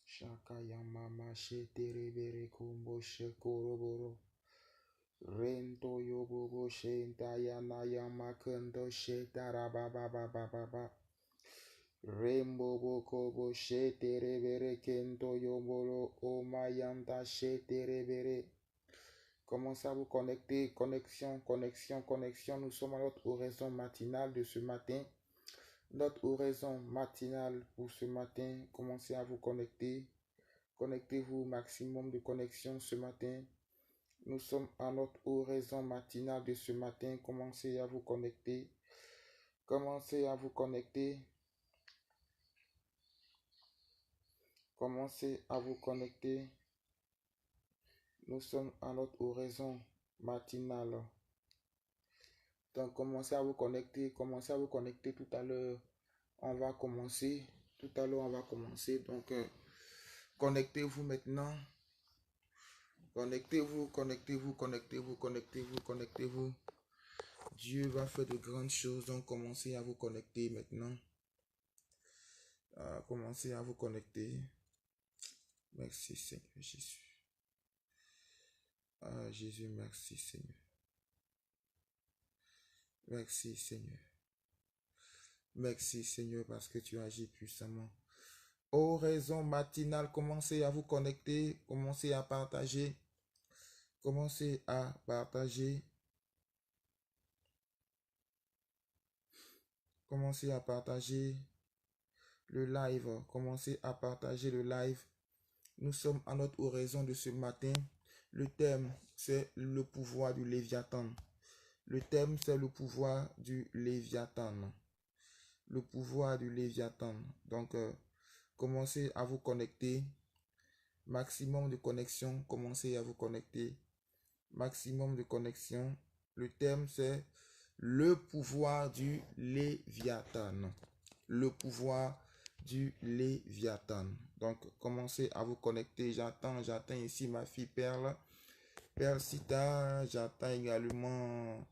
Shaka yamama sheterebere kumbo shekoroboro. Rento yobobo shenta yana yamakando shetarabababababa. Rembo bokobo sheterebere kento yoboro omayanta sheterebere. Commencez à vous connecter. Connexion, connexion, connexion. Nous sommes à notre oraison matinale de ce matin. Notre oraison matinale pour ce matin. Commencez à vous connecter. Connectez-vous au maximum de connexion ce matin. Nous sommes à notre oraison matinale de ce matin. Commencez à vous connecter. Commencez à vous connecter. Commencez à vous connecter. Nous sommes à notre oraison matinale. Donc, commencez à vous connecter. Commencez à vous connecter tout à l'heure. On va commencer. Tout à l'heure, on va commencer. Donc, connectez-vous maintenant. Connectez-vous, connectez-vous, connectez-vous, connectez-vous, connectez-vous. Dieu va faire de grandes choses. Donc, commencez à vous connecter maintenant. Commencez à vous connecter. Merci, Seigneur Jésus. Jésus, merci, Seigneur. Merci, Seigneur. Merci, Seigneur, parce que tu agis puissamment. Oraison matinale, commencez à vous connecter. Commencez à partager. Commencez à partager. Commencez à partager le live. Commencez à partager le live. Nous sommes à notre oraison de ce matin. Le thème, c'est le pouvoir du Léviathan. Le thème, c'est le pouvoir du Léviathan. Le pouvoir du Léviathan. Donc, commencez à vous connecter. Maximum de connexion. Commencez à vous connecter. Maximum de connexion. Le thème, c'est le pouvoir du Léviathan. Le pouvoir du Léviathan. Donc, commencez à vous connecter. J'attends ici ma fille Perle. Perle Sita. J'attends également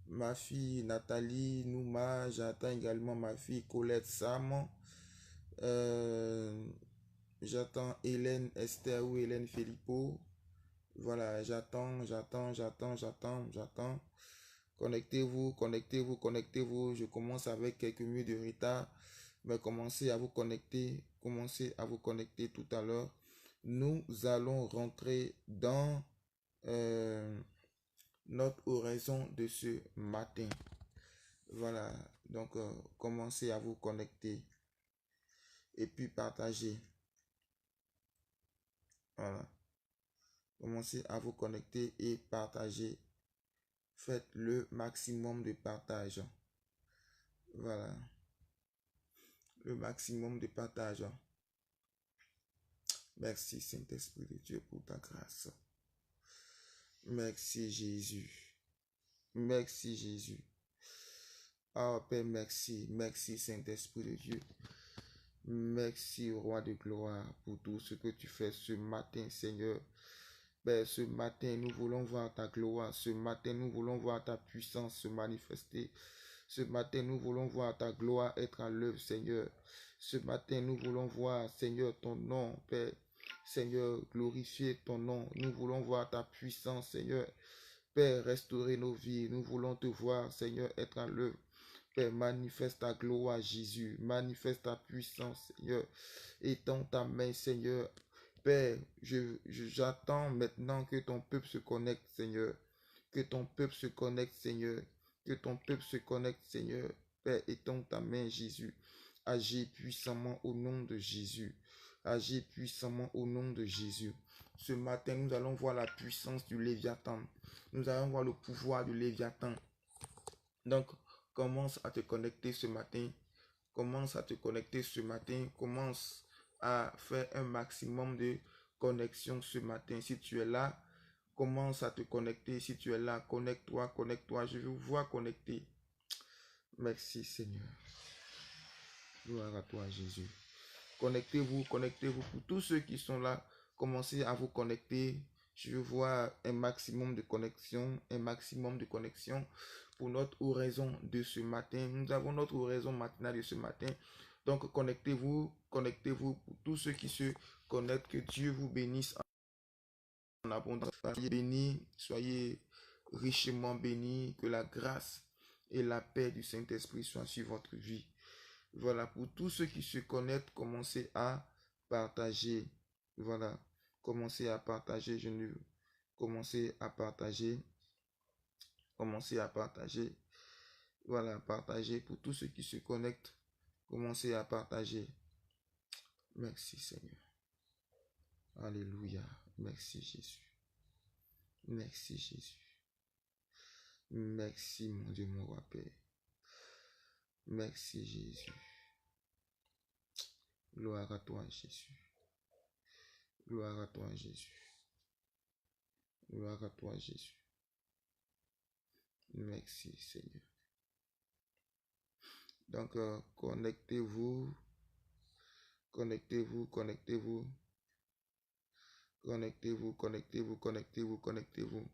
ma fille Nathalie Nouma. J'attends également ma fille Colette Sam. J'attends Hélène Esther ou Hélène Filippo. Voilà, j'attends. Connectez-vous, connectez-vous, connectez-vous. Je commence avec quelques minutes de retard. Mais commencez à vous connecter. Commencez à vous connecter tout à l'heure. Nous allons rentrer dans notre oraison de ce matin. Voilà, donc commencez à vous connecter. Et puis partagez. Voilà. Commencez à vous connecter et partager. Faites le maximum de partage. Voilà. Le maximum de partage. Merci Saint-Esprit de Dieu pour ta grâce. Merci Jésus. Merci Jésus. Ah Père, merci. Merci Saint-Esprit de Dieu. Merci Roi de gloire pour tout ce que tu fais ce matin, Seigneur. Père, ce matin, nous voulons voir ta gloire. Ce matin, nous voulons voir ta puissance se manifester. Ce matin, nous voulons voir ta gloire être à l'œuvre, Seigneur. Ce matin, nous voulons voir, Seigneur, ton nom, Père. Seigneur, glorifier ton nom. Nous voulons voir ta puissance, Seigneur. Père, restaurer nos vies. Nous voulons te voir, Seigneur, être à l'œuvre. Père, manifeste ta gloire, Jésus. Manifeste ta puissance, Seigneur. Étends ta main, Seigneur. Père, j'attends maintenant que ton peuple se connecte, Seigneur. Que ton peuple se connecte, Seigneur. Que ton peuple se connecte, Seigneur. Père, étends ta main, Jésus. Agis puissamment au nom de Jésus. Agis puissamment au nom de Jésus. Ce matin, nous allons voir la puissance du Léviathan. Nous allons voir le pouvoir du Léviathan. Donc, commence à te connecter ce matin. Commence à te connecter ce matin. Commence à faire un maximum de connexion ce matin. Si tu es là, commence à te connecter. Si tu es là, connecte-toi, connecte-toi. Je vous vois connecter. Merci Seigneur. Gloire à toi Jésus. Connectez-vous, connectez-vous. Pour tous ceux qui sont là, commencez à vous connecter. Je vois un maximum de connexion, pour notre oraison de ce matin. Nous avons notre oraison matinale de ce matin. Donc, connectez-vous pour tous ceux qui se connectent. Que Dieu vous bénisse en abondance. Soyez bénis, soyez richement bénis. Que la grâce et la paix du Saint-Esprit soient sur votre vie. Voilà, pour tous ceux qui se connectent, commencez à partager. Voilà, commencez à partager. Commencez à partager. Commencez à partager. Voilà, partagez pour tous ceux qui se connectent. Commencez à partager. Merci Seigneur. Alléluia. Merci Jésus. Merci Jésus. Merci mon Dieu, mon roi Père. Merci Jésus. Gloire à toi Jésus. Gloire à toi Jésus. Gloire à toi Jésus. Merci Seigneur. Donc, connectez-vous. Connectez-vous, connectez-vous. Connectez-vous, connectez-vous, connectez-vous, connectez-vous.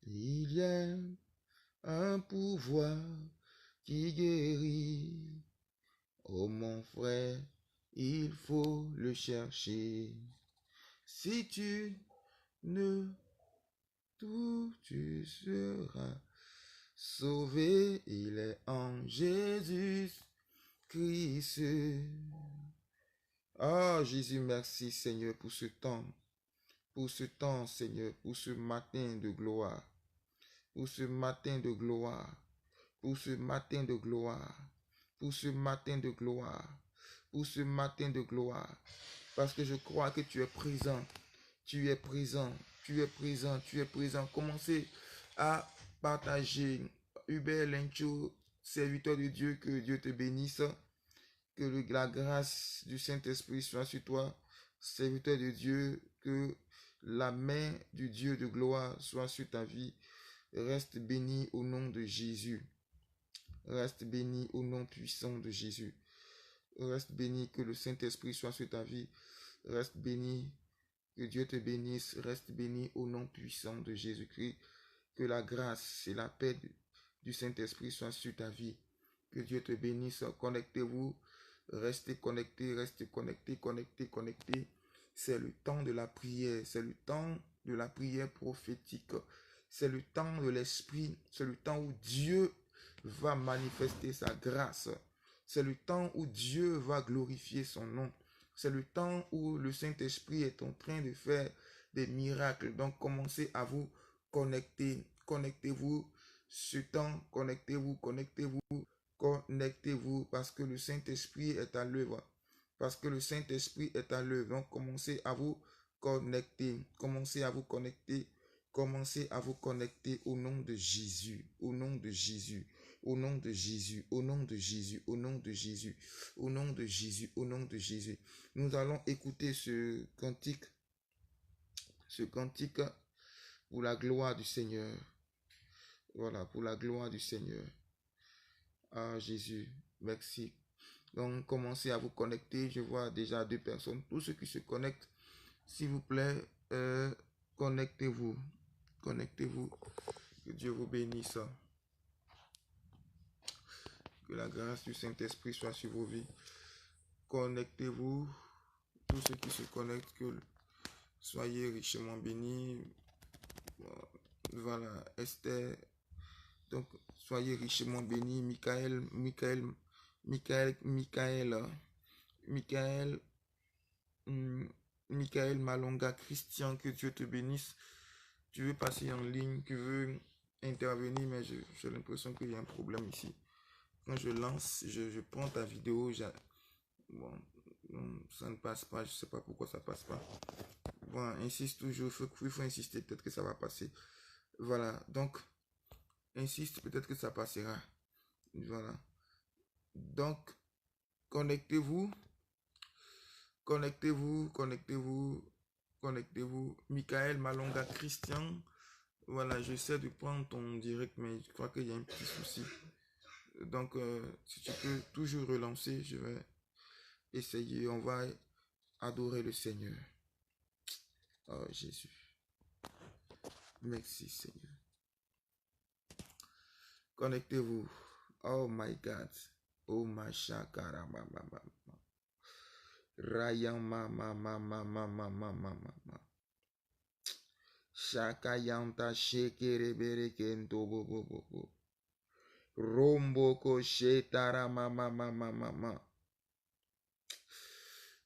Il y a un pouvoir qui guérit. Oh mon frère, il faut le chercher. Si tu ne tout, tu seras sauvé. Il est en Jésus-Christ. Ah, Jésus, merci Seigneur pour ce temps. Pour ce temps, Seigneur, pour ce matin de gloire. Pour ce matin de gloire. Pour ce matin de gloire. Pour ce matin de gloire. Pour ce matin de gloire. Parce que je crois que tu es présent. Tu es présent. Tu es présent. Tu es présent. Commencez à partager. Hubert Lencho, serviteur de Dieu, que Dieu te bénisse. Que la grâce du Saint-Esprit soit sur toi, serviteur de Dieu. Que la main du Dieu de gloire soit sur ta vie. Reste béni au nom de Jésus. Reste béni au nom puissant de Jésus. Reste béni, que le Saint-Esprit soit sur ta vie. Reste béni, que Dieu te bénisse. Reste béni au nom puissant de Jésus-Christ. Que la grâce et la paix du Saint-Esprit soient sur ta vie. Que Dieu te bénisse. Connectez-vous. Restez connectés, restez connectés, connectés, connectés. C'est le temps de la prière. C'est le temps de la prière prophétique. C'est le temps de l'Esprit. C'est le temps où Dieu va manifester sa grâce. C'est le temps où Dieu va glorifier son nom. C'est le temps où le Saint-Esprit est en train de faire des miracles. Donc, commencez à vous connecter. Connectez-vous ce temps. Connectez-vous, connectez-vous, connectez-vous parce que le Saint-Esprit est à l'œuvre. Parce que le Saint-Esprit est à l'œuvre. Donc, commencez à vous connecter. Commencez à vous connecter. Commencez à vous connecter au nom de Jésus. Au nom de Jésus. Au nom de Jésus, au nom de Jésus, au nom de Jésus, au nom de Jésus, au nom de Jésus. Nous allons écouter ce cantique pour la gloire du Seigneur. Voilà, pour la gloire du Seigneur. Ah Jésus, merci. Donc, commencez à vous connecter. Je vois déjà 2 personnes. Tous ceux qui se connectent, s'il vous plaît, connectez-vous. Connectez-vous. Que Dieu vous bénisse. Que la grâce du Saint-Esprit soit sur vos vies. Connectez-vous. Tous ceux qui se connectent, que soyez richement bénis. Voilà, Esther. Donc, soyez richement bénis. Michael Malonga, Christian, que Dieu te bénisse. Tu veux passer en ligne, tu veux intervenir, mais j'ai l'impression qu'il y a un problème ici. Quand je lance, je prends ta vidéo, bon, ça ne passe pas, je ne sais pas pourquoi ça ne passe pas. Bon, insiste toujours, il faut insister, peut-être que ça va passer. Voilà, donc, insiste, peut-être que ça passera. Voilà. Donc, connectez-vous. Connectez-vous, connectez-vous, connectez-vous. Michael Malonga, Christian. Voilà, j'essaie de prendre ton direct, mais je crois qu'il y a un petit souci. Donc, si tu peux toujours relancer, je vais essayer. On va adorer le Seigneur. Oh Jésus. Merci Seigneur. Connectez-vous. Oh my God. Oh my shakara mama. Rayam mama. Shakayanta shekerebere kento bobo. Rombo koshetara mama.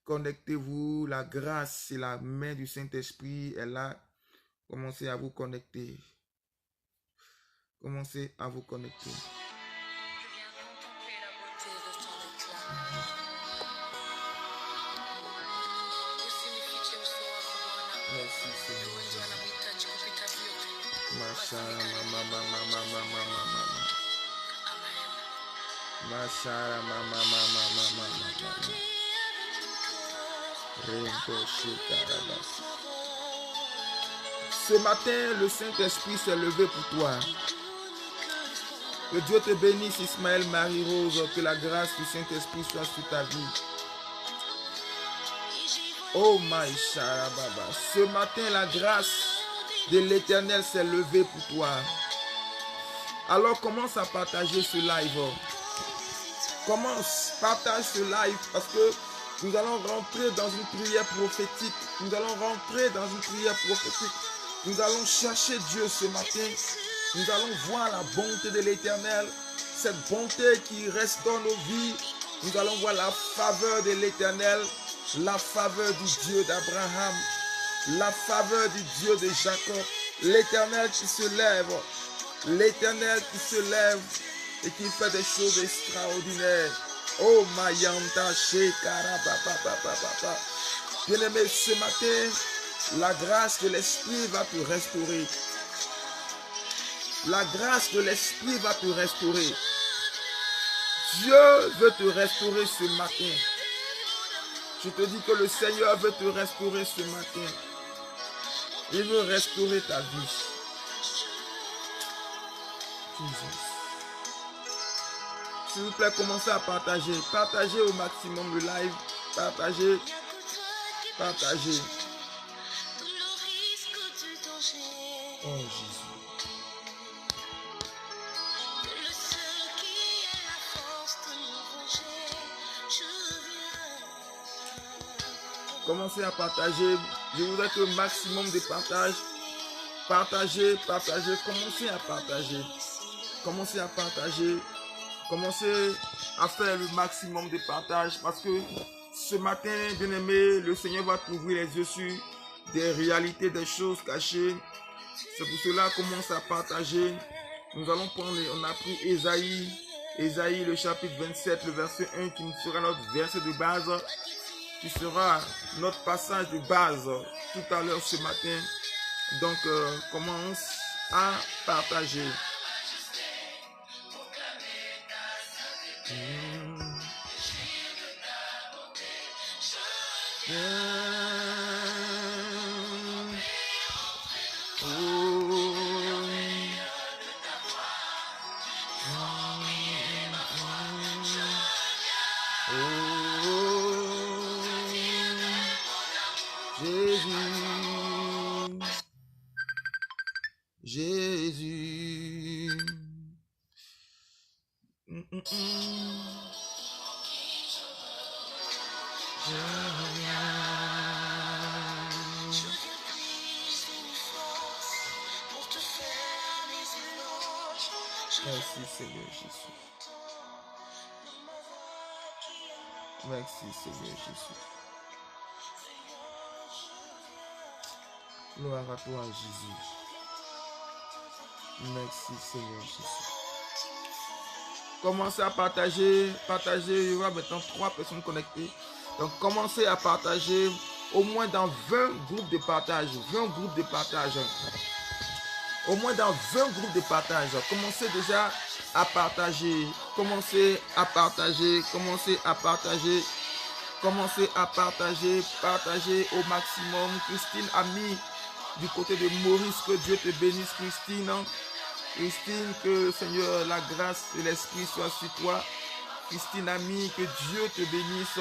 Connectez-vous. La grâce et la main du Saint-Esprit est là. Commencez à vous connecter. Commencez à vous connecter. Je viens contempler la beauté de ton éclat. Usinifiche uso wako Bwana. Merci Seigneur. Wengi wanamhitaji kupita vyote. Mashara mama. Amen. Mashara mama. Rento shikarabas. Ce matin, le Saint-Esprit s'est levé pour toi. Que Dieu te bénisse, Ismaël Marie-Rose. Que la grâce du Saint-Esprit soit sur ta vie. Oh my Sharababa. Ce matin, la grâce de l'Éternel s'est levée pour toi. Alors commence à partager ce live. Commence, partage ce live parce que nous allons rentrer dans une prière prophétique. Nous allons rentrer dans une prière prophétique. Nous allons chercher Dieu ce matin. Nous allons voir la bonté de l'Éternel. Cette bonté qui restaure nos vies. Nous allons voir la faveur de l'Éternel. La faveur du Dieu d'Abraham. La faveur du Dieu de Jacob. L'Éternel qui se lève. L'Éternel qui se lève et qui fait des choses extraordinaires. Oh Mayanta Shekara Papa. Bien-aimé, ce matin, la grâce de l'Esprit va te restaurer. La grâce de l'Esprit va te restaurer. Dieu veut te restaurer ce matin. Je te dis que le Seigneur veut te restaurer ce matin. Il veut restaurer ta vie. Jesus. S'il vous plaît, commencez à partager. Partagez au maximum le live. Partagez. Oh Jésus. Commencez à partager. Je voudrais que le maximum de partage. Partagez. Commencez à partager. Commencez à faire le maximum de partage parce que ce matin, bien-aimé, le Seigneur va t'ouvrir les yeux sur des réalités, des choses cachées. C'est pour cela commence à partager. Nous allons prendre, on a pris Ésaïe le chapitre 27, le verset 1 qui sera notre verset de base, qui sera notre passage de base tout à l'heure ce matin. Donc, commence à partager. Jésus. Merci Seigneur Jésus. Merci Seigneur Jésus. Gloire à toi Jésus. Merci Seigneur Jésus. Commencez à partager. Il y aura maintenant 3 personnes connectées. Donc commencez à partager au moins dans 20 groupes de partage. 20 groupes de partage. Au moins dans 20 groupes de partage. Commencez déjà à partager. Commencez à partager. Partagez au maximum. Christine a mis du côté de Maurice, que Dieu te bénisse Christine. Christine, que le Seigneur, la grâce de l'Esprit soit sur toi. Christine Ami, que Dieu te bénisse.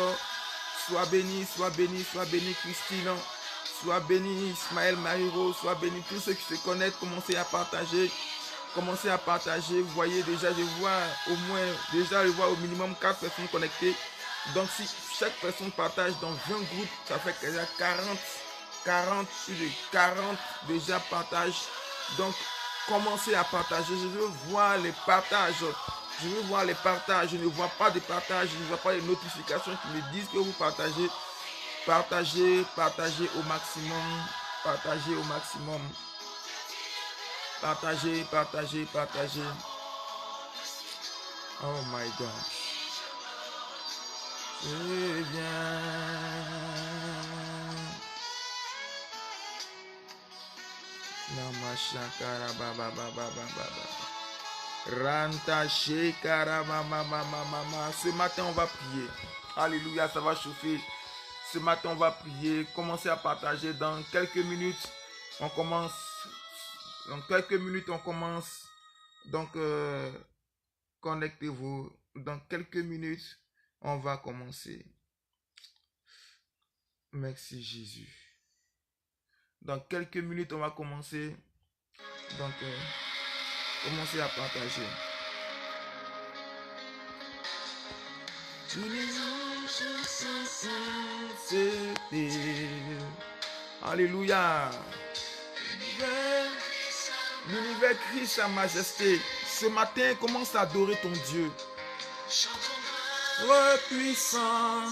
Sois bénie Christine. Sois béni Ismaël Mariro, sois béni tous ceux qui se connectent, commencez à partager. Commencez à partager. Vous voyez déjà, je vois au moins, déjà je vois au minimum 4 personnes connectées. Donc si chaque personne partage dans 20 groupes, ça fait déjà 40, plus de 40 déjà partagent. Donc commencez à partager. Je veux voir les partages. Je veux voir les partages. Je ne vois pas de partages. Je ne vois pas les notifications qui me disent que vous partagez. Partagez, partagez au maximum. Partagez au maximum. Partagez, partagez, partagez. Oh my God. Je viens. Namashakara baba baba baba. Ranta shekara mama mama mama. Ce matin on va prier. Alléluia, ça va chauffer. Ce matin on va prier. Commencez à partager. Dans quelques minutes, on commence. Dans quelques minutes, on commence. Donc, connectez-vous. Dans quelques minutes, on va commencer. Merci Jésus. Dans quelques minutes, on va commencer. Donc, commencez à partager. Alléluia. L'univers crie sa majesté. Ce matin, commence à adorer ton Dieu. Oh puissant.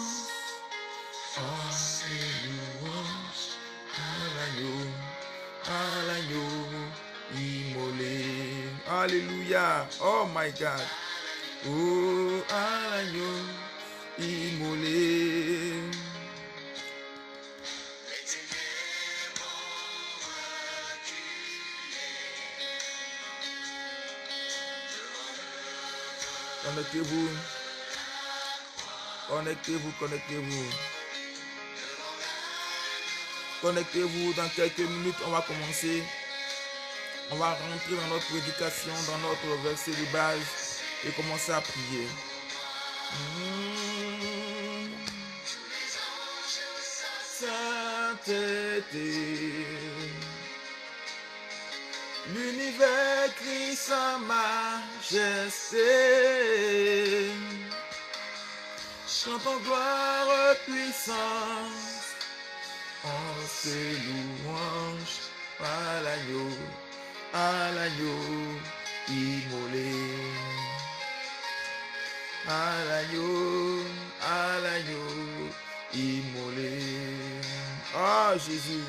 À l'agneau immolé. Alléluia. Oh my God. Oh, à l'agneau immolé. Connectez-vous. Connectez-vous, connectez-vous. Connectez-vous, dans quelques minutes, on va commencer. On va rentrer dans notre prédication, dans notre verset de base et commencer à prier. Sainteté. L'univers crie sa majesté. Chantons gloire, puissance. En ses louanges à l'agneau immolé. À l'agneau immolé. Oh Jésus.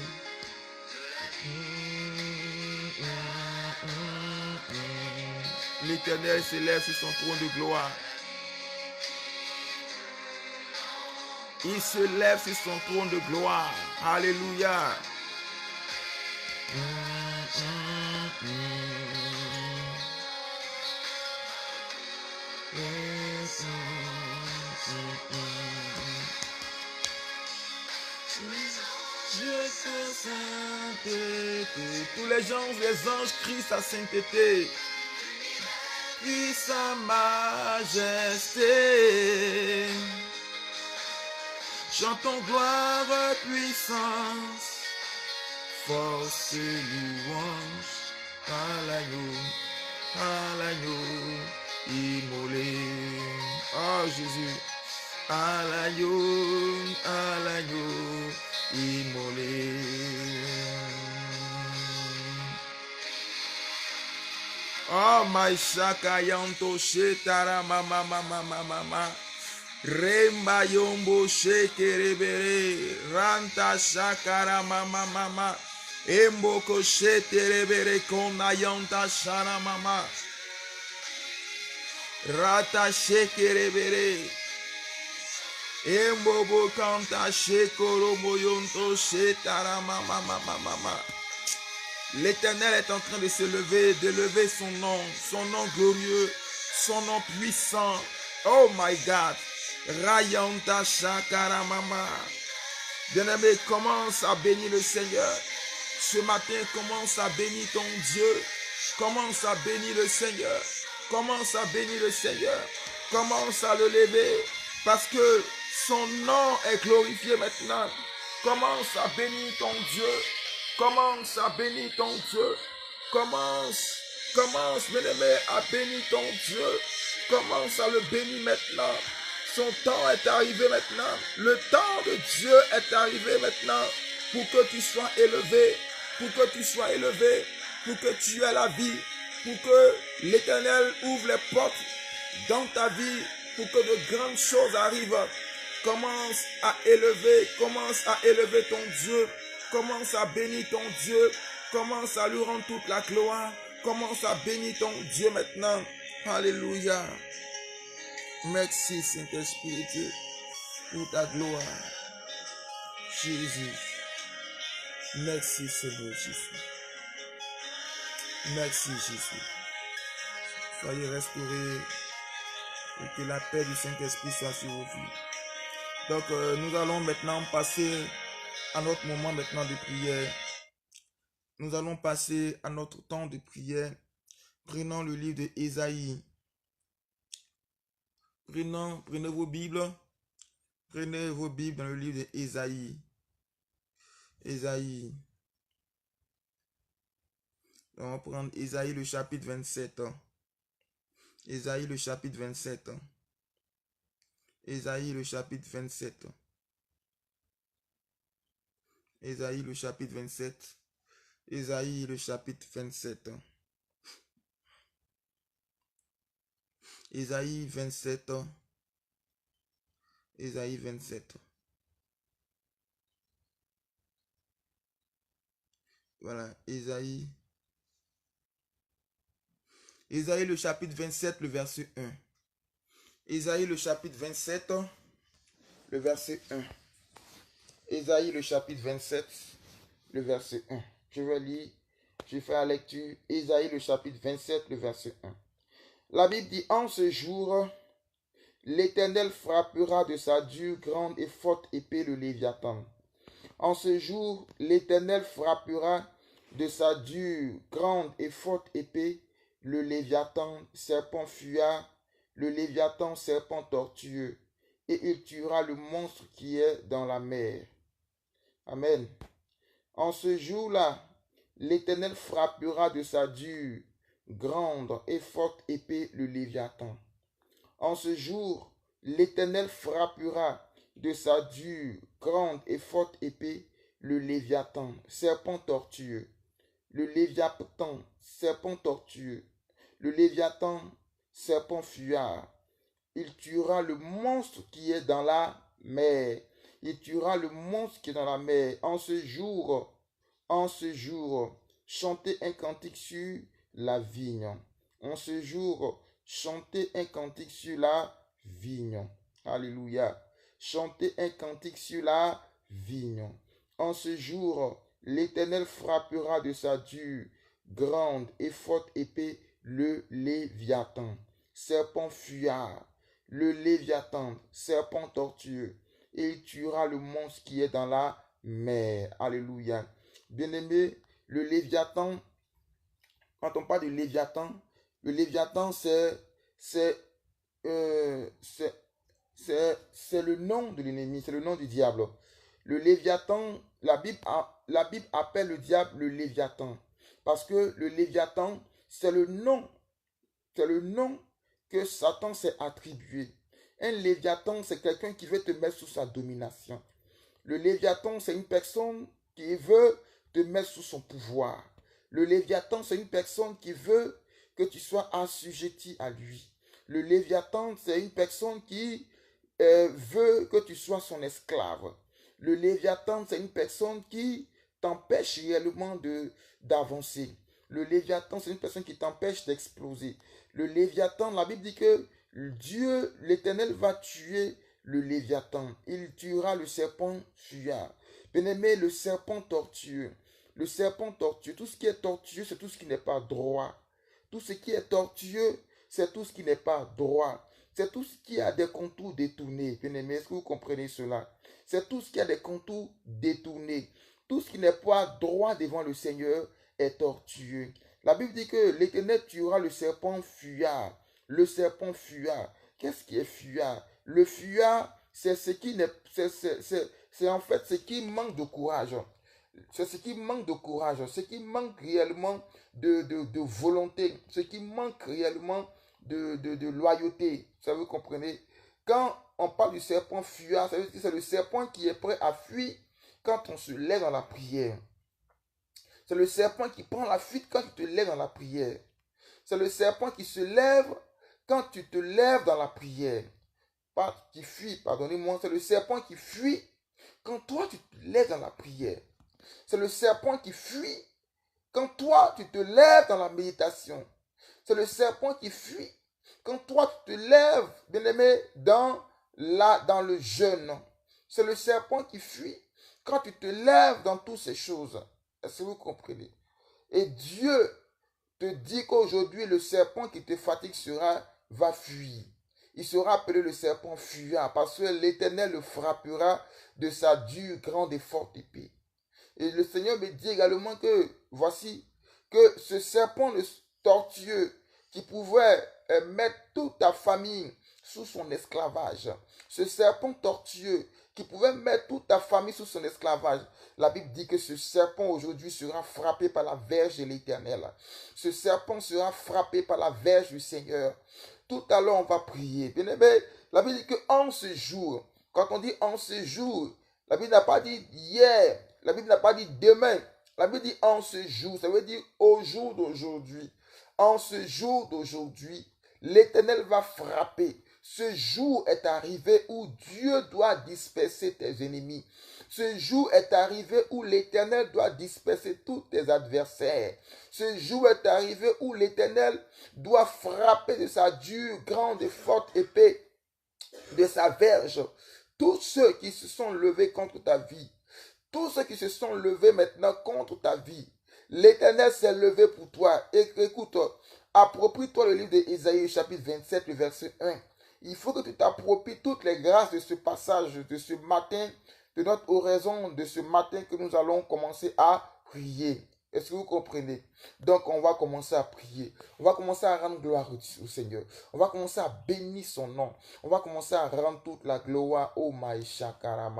L'Éternel s'élève sur son trône de gloire. Il se lève sur son trône de gloire. Alléluia. Tous les anges crient sa sainteté. Puis sa majesté. Chantons gloire, puissance, force et louange à l'agneau immolé. Oh Jésus, à l'agneau immolé. Oh my shakayanto shetara mama mama mama. Remba yombo shekerebere ranta shakara mama mama emboko sheterebere konayanta shara mama rata shekerebere embobo kanta shekoro moyonto shetara mama mama mama. L'Éternel est en train de se lever, d'élever son nom glorieux, son nom puissant. Oh my God. Rayanta Shakara Mama. Bien-aimé, commence à bénir le Seigneur. Ce matin, commence à bénir ton Dieu. Commence à bénir le Seigneur. Commence à bénir le Seigneur. Commence à le lever. Parce que son nom est glorifié maintenant. Commence à bénir ton Dieu. Commence à bénir ton Dieu. Commence, bien-aimé, à bénir ton Dieu. Commence à le bénir maintenant. Son temps est arrivé maintenant. Le temps de Dieu est arrivé maintenant pour que tu sois élevé, pour que tu sois élevé, pour que tu aies la vie, pour que l'Éternel ouvre les portes dans ta vie, pour que de grandes choses arrivent. Commence à élever ton Dieu. Commence à bénir ton Dieu. Commence à lui rendre toute la gloire. Commence à bénir ton Dieu maintenant. Alléluia. Merci Saint-Esprit Dieu pour ta gloire. Jésus. Merci Seigneur Jésus. Merci Jésus. Soyez restaurés et que la paix du Saint-Esprit soit sur vos vies. Donc nous allons maintenant passer à notre moment maintenant de prière. Nous allons passer à notre temps de prière. Prenons le livre de Ésaïe. Prenez vos Bibles. Prenez vos Bibles dans le livre de Ésaïe. Ésaïe. On va prendre Ésaïe le chapitre 27. Ésaïe le chapitre 27. Ésaïe le chapitre 27. Ésaïe le chapitre 27. Ésaïe le chapitre 27. Ésaïe 27. Ésaïe 27. Voilà, Ésaïe. Ésaïe le chapitre 27, le verset 1. Ésaïe le chapitre 27, le verset 1. Ésaïe le chapitre 27, le verset 1. Je vais lire, je fais la lecture. Ésaïe le chapitre 27, le verset 1. La Bible dit, en ce jour, l'Éternel frappera de sa dure, grande et forte épée le Léviathan. En ce jour, l'Éternel frappera de sa dure, grande et forte épée le Léviathan, serpent fuyard, le Léviathan, serpent tortueux, et il tuera le monstre qui est dans la mer. Amen. En ce jour-là, l'Éternel frappera de sa dure, grande et forte épée le Léviathan. En ce jour, l'Éternel frappera de sa dure, grande et forte épée le Léviathan, serpent tortueux. Le Léviathan, serpent tortueux. Le Léviathan, serpent fuyard. Il tuera le monstre qui est dans la mer. Il tuera le monstre qui est dans la mer. En ce jour, chantez un cantique sur la vigne. En ce jour, chantez un cantique sur la vigne. Alléluia. Chantez un cantique sur la vigne. En ce jour, l'Éternel frappera de sa dure, grande et forte épée le Léviathan, serpent fuyard. Le Léviathan, serpent tortueux, et il tuera le monstre qui est dans la mer. Alléluia. Bien-aimé, le Léviathan, quand on parle de Léviathan, le Léviathan, c'est le nom de l'ennemi, c'est le nom du diable. Le Léviathan, la Bible appelle le diable le Léviathan. Parce que le Léviathan, c'est le nom que Satan s'est attribué. Un Léviathan, c'est quelqu'un qui veut te mettre sous sa domination. Le Léviathan, c'est une personne qui veut te mettre sous son pouvoir. Le Léviathan, c'est une personne qui veut que tu sois assujetti à lui. Le Léviathan, c'est une personne qui veut que tu sois son esclave. Le Léviathan, c'est une personne qui t'empêche réellement d'avancer. Le Léviathan, c'est une personne qui t'empêche d'exploser. Le Léviathan, la Bible dit que Dieu, l'Éternel, va tuer le Léviathan. Il tuera le serpent fuyard. Bien-aimé, le serpent tortueux. Le serpent tortueux, tout ce qui est tortueux, c'est tout ce qui n'est pas droit. Tout ce qui est tortueux, c'est tout ce qui n'est pas droit. C'est tout ce qui a des contours détournés. Bien-aimé, est-ce que vous comprenez cela? C'est tout ce qui a des contours détournés. Tout ce qui n'est pas droit devant le Seigneur est tortueux. La Bible dit que l'Éternel tuera le serpent fuyard. Le serpent fuyard. Qu'est-ce qui est fuyard? Le fuyard, c'est ce qui n'est, c'est en fait ce qui manque de courage. C'est ce qui manque de courage, ce qui manque réellement de volonté, ce qui manque réellement de loyauté. Ça vous comprenez? Quand on parle du serpent fuyard, ça veut dire que c'est le serpent qui est prêt à fuir quand on se lève dans la prière. C'est le serpent qui prend la fuite quand tu te lèves dans la prière. C'est le serpent qui se lève quand tu te lèves dans la prière. Pas qui fuit, pardonnez-moi. C'est le serpent qui fuit quand toi tu te lèves dans la prière. C'est le serpent qui fuit quand toi tu te lèves dans la méditation. C'est le serpent qui fuit quand toi tu te lèves, bien-aimé, dans le jeûne. C'est le serpent qui fuit quand tu te lèves dans toutes ces choses. Est-ce que vous comprenez? Et Dieu te dit qu'aujourd'hui, le serpent qui te fatigue va fuir. Il sera appelé le serpent fuyant parce que l'Éternel le frappera de sa dure, grande et forte épée. Et le Seigneur me dit également que, voici, que ce serpent tortueux qui pouvait mettre toute ta famille sous son esclavage, ce serpent tortueux qui pouvait mettre toute ta famille sous son esclavage, la Bible dit que ce serpent aujourd'hui sera frappé par la verge de l'Éternel. Ce serpent sera frappé par la verge du Seigneur. Tout à l'heure, on va prier. Bien aimé, la Bible dit qu'en ce jour, quand on dit en ce jour, la Bible n'a pas dit hier, la Bible n'a pas dit demain, la Bible dit en ce jour, ça veut dire au jour d'aujourd'hui. En ce jour d'aujourd'hui, l'Éternel va frapper. Ce jour est arrivé où Dieu doit disperser tes ennemis. Ce jour est arrivé où l'Éternel doit disperser tous tes adversaires. Ce jour est arrivé où l'Éternel doit frapper de sa dure, grande et forte épée, de sa verge, tous ceux qui se sont levés contre ta vie. Tous ceux qui se sont levés maintenant contre ta vie. L'Éternel s'est levé pour toi. Et écoute, approprie-toi le livre d'Ésaïe, chapitre 27, le verset 1. Il faut que tu t'appropries toutes les grâces de ce passage, de ce matin, de notre oraison, de ce matin que nous allons commencer à prier. Est-ce que vous comprenez? Donc, on va commencer à prier. On va commencer à rendre gloire au Seigneur. On va commencer à bénir son nom. On va commencer à rendre toute la gloire au Maïshakara.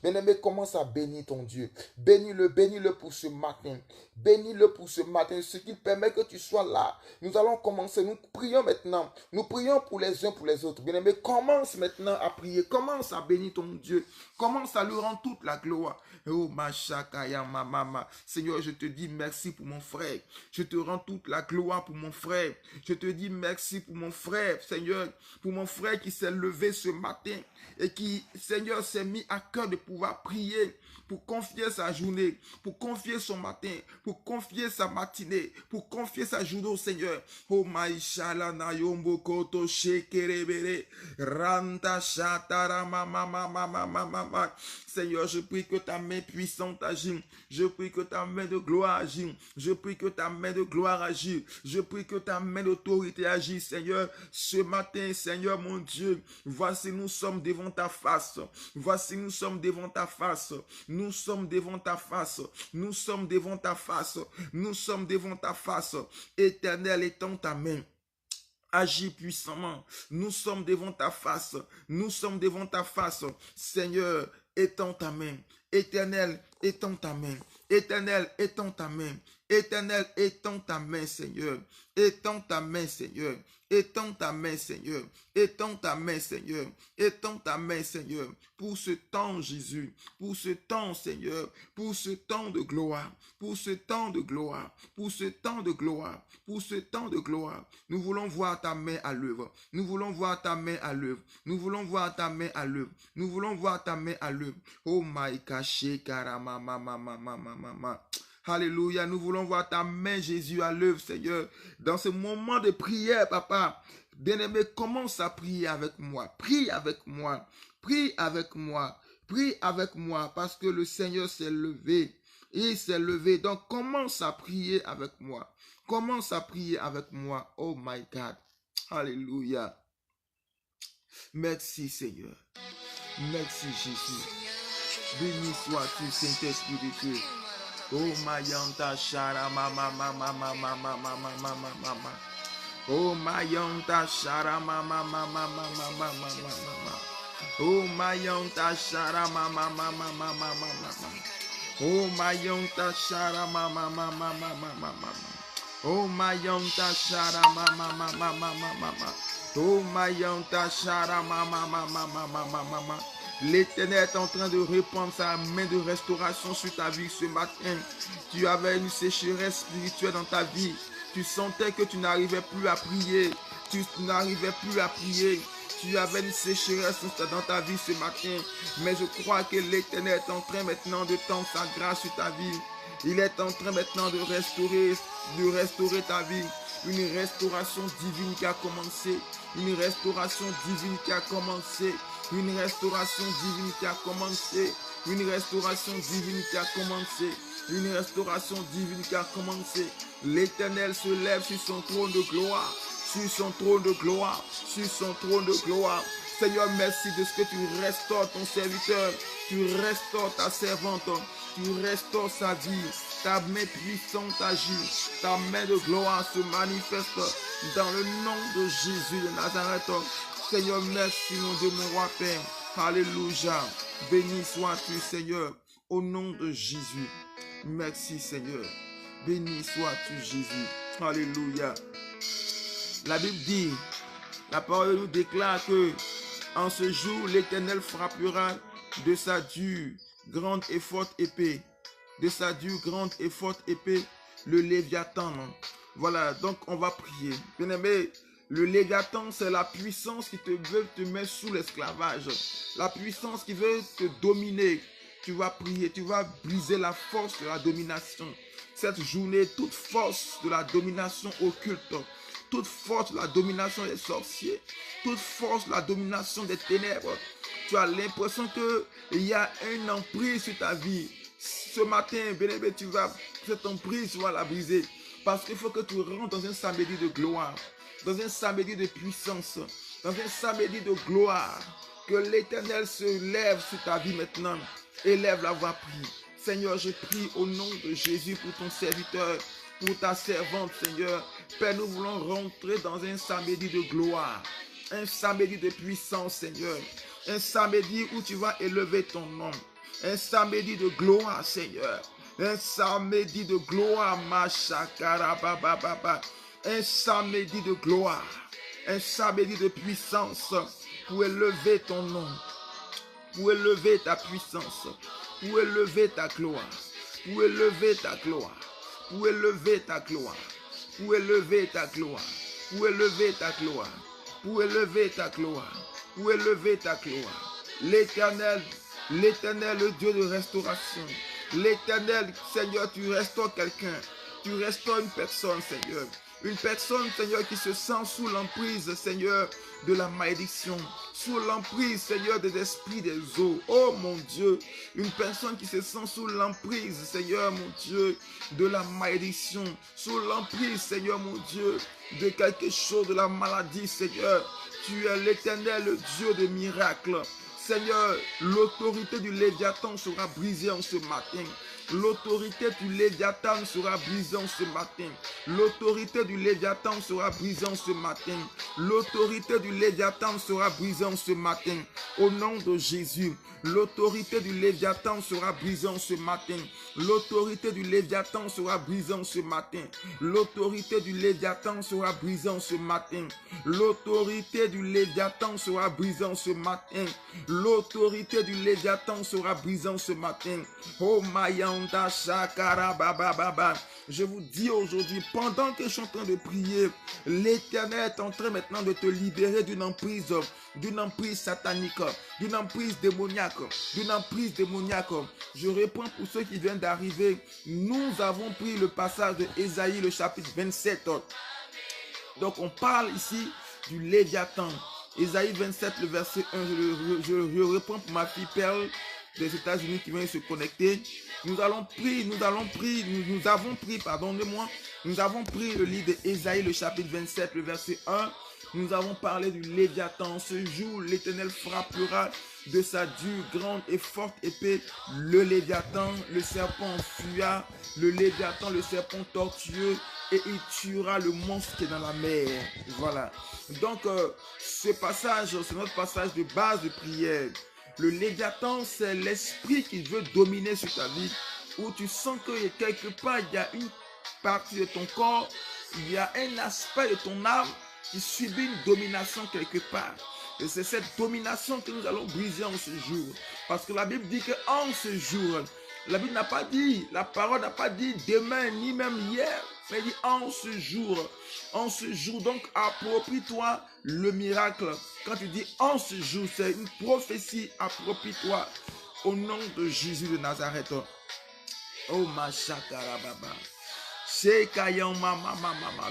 Bien-aimé, commence à bénir ton Dieu. Bénis-le pour ce matin. Bénis-le pour ce matin, ce qui permet que tu sois là. Nous allons commencer. Nous prions maintenant. Nous prions pour les uns pour les autres. Bien-aimé, commence maintenant à prier. Commence à bénir ton Dieu. Commence à lui rendre toute la gloire. Oh, Mashakaya, mama. Seigneur, je te dis merci pour mon frère. Je te rends toute la gloire pour mon frère. Je te dis merci pour mon frère, Seigneur, pour mon frère qui s'est levé ce matin et qui, Seigneur, s'est mis à cœur de pouvoir prier, pour confier sa journée, pour confier son matin, pour confier sa matinée, pour confier sa journée au Seigneur. Oh maïshala na yombo koto shekerebere ranta shatara mama. Seigneur, je prie que ta main puissante agisse. Je prie que ta main de gloire agisse. Je prie que ta main de gloire agisse. Je prie que ta main d'autorité agisse, Seigneur. Ce matin, Seigneur mon Dieu, voici nous sommes devant ta face. Voici nous sommes devant ta face. Nous sommes devant ta face. Nous sommes devant ta face. Nous sommes devant ta face. Éternel, étends ta main. Agis puissamment. Nous sommes devant ta face. Nous sommes devant ta face. Seigneur, étends ta main. Éternel, étends ta main. Éternel, étends ta main. Éternel, étends ta main, Seigneur. Étends ta main, Seigneur. Étends ta main, Seigneur. Étends ta main, Seigneur. Étends ta main, Seigneur. Pour ce temps, Jésus. Pour ce temps, Seigneur. Pour ce temps de gloire. Pour ce temps de gloire. Pour ce temps de gloire. Pour ce temps de gloire. Nous voulons voir ta main à l'œuvre. Nous voulons voir ta main à l'œuvre. Nous voulons voir ta main à l'œuvre. Nous voulons voir ta main à l'œuvre. Oh my caché karama mama. Alléluia, nous voulons voir ta main, Jésus, à l'œuvre, Seigneur. Dans ce moment de prière, papa, bien-aimé, commence à prier avec moi. Prie avec moi. Prie avec moi. Prie avec moi, parce que le Seigneur s'est levé. Il s'est levé. Donc, commence à prier avec moi. Commence à prier avec moi. Oh my God. Alléluia. Merci, Seigneur. Merci, Jésus. Béni sois-tu, Saint-Esprit de Dieu. Oh mayanta shara mama. Oh mayanta shara mama. Oh mayanta shara mama mama mama mama. Oh mayanta shara mama mama mama mama. Oh mayanta shara mama mama mama mama. Oh mayanta shara mama mama mama mama. L'Éternel est en train de répandre sa main de restauration sur ta vie ce matin. Tu avais une sécheresse spirituelle dans ta vie. Tu sentais que tu n'arrivais plus à prier. Tu n'arrivais plus à prier. Tu avais une sécheresse dans ta vie ce matin. Mais je crois que l'Éternel est en train maintenant de tendre sa grâce sur ta vie. Il est en train maintenant de restaurer ta vie. Une restauration divine qui a commencé. Une restauration divine qui a commencé. Une restauration divine qui a commencé. Une restauration divine qui a commencé. Une restauration divine qui a commencé. L'Éternel se lève sur son trône de gloire. Sur son trône de gloire. Sur son trône de gloire. Seigneur, merci de ce que tu restaures ton serviteur. Tu restaures ta servante. Tu restaures sa vie. Ta main puissante agit. Ta main de gloire se manifeste dans le nom de Jésus de Nazareth. Seigneur, merci mon Dieu, mon roi Père. Alléluia. Béni sois-tu, Seigneur, au nom de Jésus. Merci, Seigneur. Béni sois-tu, Jésus. Alléluia. La Bible dit, la parole nous déclare que en ce jour, l'Éternel frappera de sa dure, grande et forte épée. De sa dure, grande et forte épée, le Léviathan. Voilà, donc on va prier. Bien-aimé, le Léviathan, c'est la puissance qui veut te mettre sous l'esclavage. La puissance qui veut te dominer. Tu vas prier, tu vas briser la force de la domination. Cette journée, toute force de la domination occulte, toute force de la domination des sorciers, toute force de la domination des ténèbres, tu as l'impression qu'il y a une emprise sur ta vie. Ce matin, bien-aimé, cette emprise, tu vas la briser. Parce qu'il faut que tu rentres dans un samedi de gloire, dans un samedi de puissance, dans un samedi de gloire. Que l'Éternel se lève sur ta vie maintenant. Élève la voix, prie. Seigneur, je prie au nom de Jésus pour ton serviteur, pour ta servante, Seigneur. Père, nous voulons rentrer dans un samedi de gloire, un samedi de puissance, Seigneur. Un samedi où tu vas élever ton nom. Un samedi de gloire, Seigneur. Un samedi de gloire, Machakara Baba Baba. Un samedi de gloire. Un samedi de puissance pour élever ton nom. Pour élever ta puissance. Pour élever ta gloire. Pour élever ta gloire. Pour élever ta gloire. Pour élever ta gloire. Pour élever ta gloire. Pour élever ta gloire. Pour élever ta gloire. L'Éternel, le Dieu de restauration. L'Éternel, Seigneur, tu restaures quelqu'un. Tu restaures une personne, Seigneur. Une personne, Seigneur, qui se sent sous l'emprise, Seigneur, de la malédiction. Sous l'emprise, Seigneur, des esprits des eaux. Oh mon Dieu, une personne qui se sent sous l'emprise, Seigneur, mon Dieu, de la malédiction. Sous l'emprise, Seigneur, mon Dieu, de quelque chose, de la maladie, Seigneur. Tu es l'Éternel, le Dieu des miracles. Seigneur, l'autorité du Léviathan sera brisée en ce matin. L'autorité du Léviathan sera brisée en ce matin. L'autorité du Léviathan sera brisée en ce matin. L'autorité du Léviathan sera brisée en ce matin. Au nom de Jésus, l'autorité du Léviathan sera brisée en ce matin. L'autorité du Léviathan sera brisée en ce matin. L'autorité du Léviathan sera brisée en ce matin. L'autorité du Léviathan sera brisée en ce matin. L'autorité du Léviathan sera brisée en ce matin. Oh Mayanda Shakara Baba Baba. Je vous dis aujourd'hui, pendant que je suis en train de prier, l'Éternel est en train maintenant de te libérer d'une emprise satanique, d'une emprise démoniaque, Je réponds pour ceux qui viennent d'arriver. Nous avons pris le passage de Ésaïe, le chapitre 27. Donc on parle ici du Léviathan. Ésaïe 27, le verset 1, je réponds pour ma fille Perle des États-Unis qui vient se connecter. Nous avons pris le livre d'Ésaïe, le chapitre 27, le verset 1. Nous avons parlé du Léviathan. Ce jour, l'Éternel frappera de sa dure, grande et forte épée le Léviathan, le serpent fuya, le Léviathan, le serpent tortueux, et il tuera le monstre qui est dans la mer. Voilà. Donc, ce passage, c'est notre passage de base de prière. Le Léviathan, c'est l'esprit qui veut dominer sur ta vie, où tu sens que quelque part, il y a une partie de ton corps, il y a un aspect de ton âme qui subit une domination quelque part. Et c'est cette domination que nous allons briser en ce jour. Parce que la Bible dit qu'en ce jour, la Bible n'a pas dit, la parole n'a pas dit demain, ni même hier, mais elle dit en ce jour. En ce jour, donc approprie-toi le miracle. Quand tu dis en ce jour, c'est une prophétie, approprie-toi au nom de Jésus de Nazareth. Oh ma chakarababa.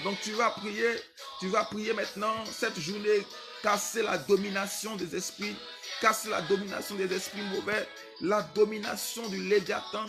Donc tu vas prier maintenant cette journée, casser la domination des esprits, casser la domination des esprits mauvais, la domination du Léviathan,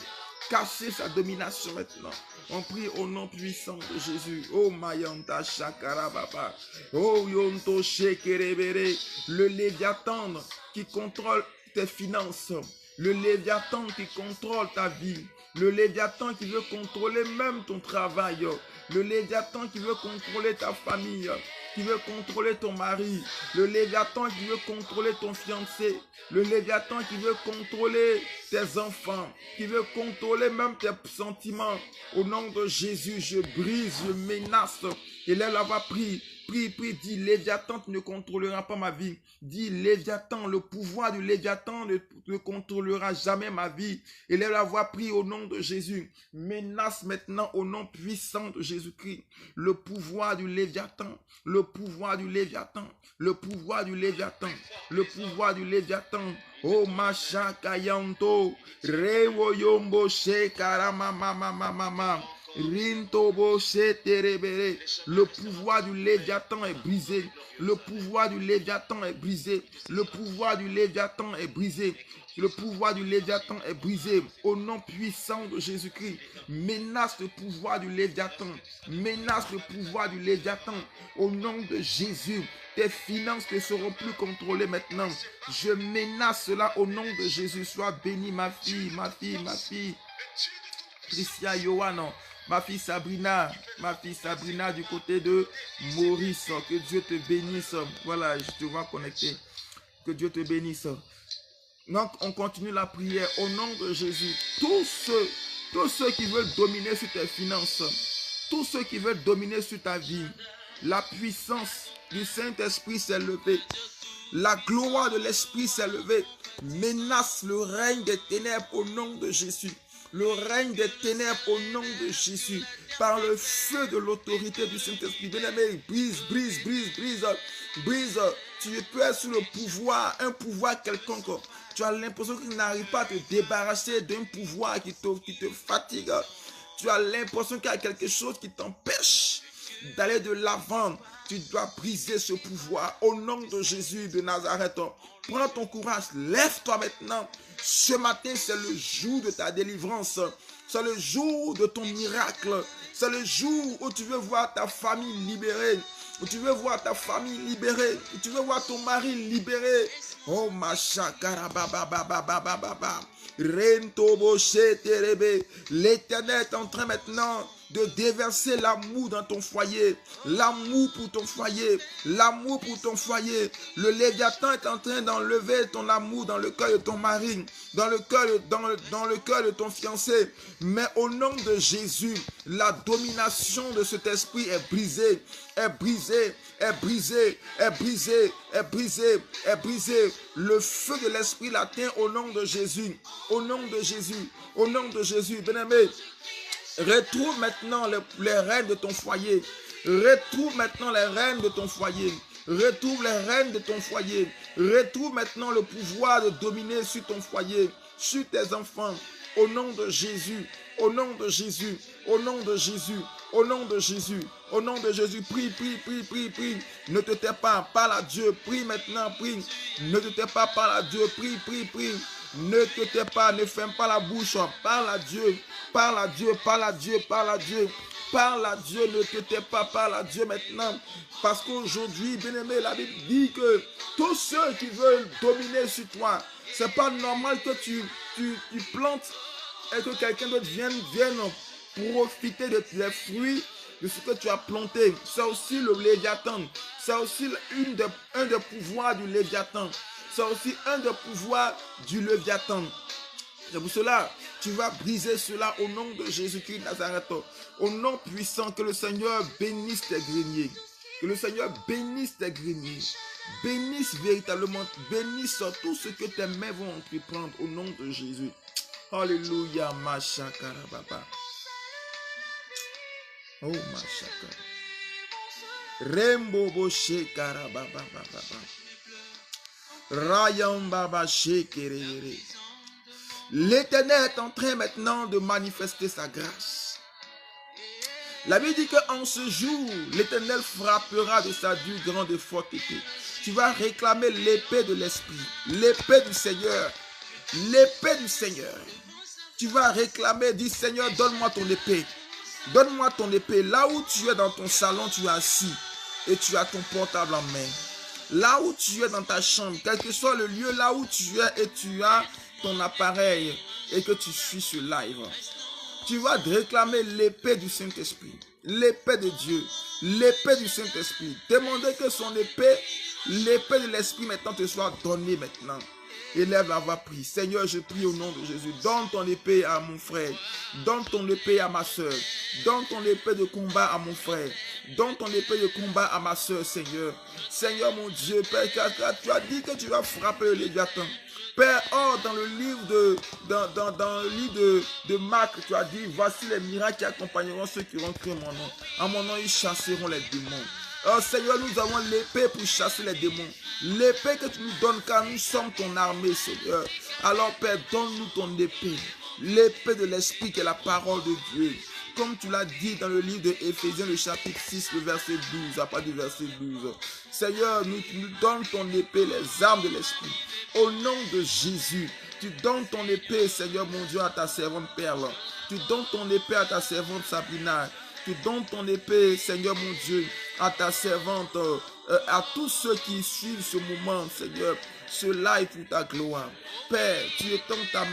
casser sa domination maintenant. On prie au nom puissant de Jésus. Oh Mayanta Shakarababa. Oh Yonto Shekerebere. Le Léviathan qui contrôle tes finances. Le Léviathan qui contrôle ta vie. Le Léviathan qui veut contrôler même ton travail. Le Léviathan qui veut contrôler ta famille. Qui veut contrôler ton mari. Le Léviathan qui veut contrôler ton fiancé. Le Léviathan qui veut contrôler tes enfants. Qui veut contrôler même tes sentiments. Au nom de Jésus, je brise, je menace. Et là, la voix prie. Prie, dis Léviathan, tu ne contrôleras pas ma vie. Dis Léviathan, le pouvoir du Léviathan ne contrôlera jamais ma vie. Et lève la voix, prie au nom de Jésus. Menace maintenant au nom puissant de Jésus-Christ. Le pouvoir du Léviathan, le pouvoir du Léviathan, le pouvoir du Léviathan, le pouvoir du Léviathan. Oh macha kayanto, rewoyombo shekarama mama. Le pouvoir du Léviathan est brisé. Le pouvoir du Léviathan est brisé. Le pouvoir du Léviathan est brisé. Le pouvoir du Léviathan est brisé. Au nom puissant de Jésus-Christ, menace le pouvoir du Léviathan. Menace le pouvoir du Léviathan. Au nom de Jésus, tes finances ne seront plus contrôlées maintenant. Je menace cela au nom de Jésus. Sois béni, ma fille. Tricia Yohan, ma fille Sabrina du côté de Maurice, que Dieu te bénisse. Voilà, je te vois connecté. Que Dieu te bénisse. Donc, on continue la prière au nom de Jésus. Tous ceux qui veulent dominer sur tes finances, tous ceux qui veulent dominer sur ta vie, la puissance du Saint-Esprit s'est levée. La gloire de l'Esprit s'est levée. Menace le règne des ténèbres au nom de Jésus. Le règne des ténèbres au nom de Jésus, par le feu de l'autorité du Saint-Esprit. Bien-aimé, brise. Tu peux être sous le pouvoir, un pouvoir quelconque. Tu as l'impression qu'il n'arrive pas à te débarrasser d'un pouvoir qui te fatigue. Tu as l'impression qu'il y a quelque chose qui t'empêche d'aller de l'avant. Tu dois briser ce pouvoir au nom de Jésus de Nazareth. Prends ton courage, lève-toi maintenant. Ce matin, c'est le jour de ta délivrance. C'est le jour de ton miracle. C'est le jour où tu veux voir ta famille libérée. Où tu veux voir ta famille libérée. Où tu veux voir ton mari libéré. Oh, ma chakarabababababababa. L'Éternel est en train maintenant de déverser l'amour dans ton foyer, l'amour pour ton foyer, l'amour pour ton foyer. Le Léviathan est en train d'enlever ton amour dans le cœur de ton mari, dans le cœur de ton fiancé. Mais au nom de Jésus, la domination de cet esprit est brisée, est brisée. Le feu de l'esprit l'atteint au nom de Jésus, au nom de Jésus, au nom de Jésus. Bien-aimé, retrouve maintenant les rênes de ton foyer. Retrouve maintenant les rênes de ton foyer. Retrouve les rênes de ton foyer. Retrouve maintenant le pouvoir de dominer sur ton foyer, sur tes enfants. Au nom de Jésus. Au nom de Jésus. Au nom de Jésus. Au nom de Jésus. Au nom de Jésus. Prie. Ne te tais pas. Parle à Dieu. Prie maintenant. Prie. Ne te tais pas. Parle à Dieu. Prie. Ne te tais pas. Ne ferme pas la bouche. Parle à Dieu. Parle à Dieu. Parle à Dieu. Parle à Dieu. Parle à Dieu. Ne te tais pas. Parle à Dieu maintenant. Parce qu'aujourd'hui, bien-aimé, la Bible dit que tous ceux qui veulent dominer sur toi, c'est pas normal que tu plantes et que quelqu'un d'autre vienne profiter des fruits de ce que tu as planté. C'est aussi le Léviathan. C'est aussi un des pouvoirs du Léviathan. C'est aussi un des pouvoirs du Léviathan. C'est pour cela, tu vas briser cela au nom de Jésus-Christ de Nazareth. Au nom puissant, que le Seigneur bénisse tes greniers. Que le Seigneur bénisse tes greniers. Bénisse véritablement, bénisse tout ce que tes mains vont entreprendre au nom de Jésus. Alléluia, ma chakara baba. Oh, ma chakara. Rembo bo shekara baba baba. Rayam baba shekerere. L'Éternel est en train maintenant de manifester sa grâce. La Bible dit qu'en ce jour, l'Éternel frappera de sa dure grande et forte épée. Tu vas réclamer l'épée de l'Esprit, l'épée du Seigneur, l'épée du Seigneur. Tu vas réclamer, dis Seigneur, donne-moi ton épée. Donne-moi ton épée. Là où tu es dans ton salon, tu es assis et tu as ton portable en main. Là où tu es dans ta chambre, quel que soit le lieu là où tu es et tu as ton appareil et que tu suis ce live, tu vas réclamer l'épée du Saint-Esprit, l'épée de Dieu, l'épée du Saint-Esprit. Demandez que son épée, l'épée de l'Esprit maintenant te soit donnée maintenant. Élève la voix, prie. Seigneur, je prie au nom de Jésus. Donne ton épée à mon frère. Donne ton épée à ma soeur. Donne ton épée de combat à mon frère. Donne ton épée de combat à ma soeur, Seigneur. Seigneur, mon Dieu, Père, tu as dit que tu vas frapper le Léviathan. Père, oh, dans le livre de Marc, tu as dit, voici les miracles qui accompagneront ceux qui auront cru en mon nom. En mon nom, ils chasseront les démons. Oh Seigneur, nous avons l'épée pour chasser les démons. L'épée que tu nous donnes car nous sommes ton armée, Seigneur. Alors Père, donne-nous ton épée. L'épée de l'Esprit qui est la parole de Dieu. Comme tu l'as dit dans le livre de Éphésiens, le chapitre 6, le verset 12, à partir du verset 12. Seigneur, nous donnes ton épée, les armes de l'Esprit. Au nom de Jésus, tu donnes ton épée, Seigneur mon Dieu, à ta servante Perle. Tu donnes ton épée à ta servante Sabrina. Tu donnes ton épée, Seigneur mon Dieu, à ta servante, à tous ceux qui suivent ce moment, Seigneur, ce live pour ta gloire. Père, tu étends ta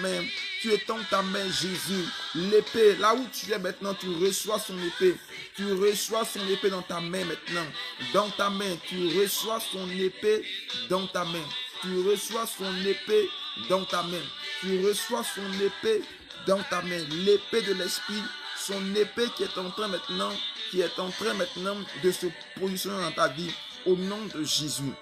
main, Jésus, l'épée, là où tu es maintenant, tu reçois son épée. Tu reçois son épée dans ta main maintenant. Dans ta main, tu reçois son épée dans ta main. Tu reçois son épée dans ta main. Tu reçois son épée dans ta main. L'épée de l'Esprit, son épée qui est en train maintenant de se positionner dans ta vie au nom de Jésus.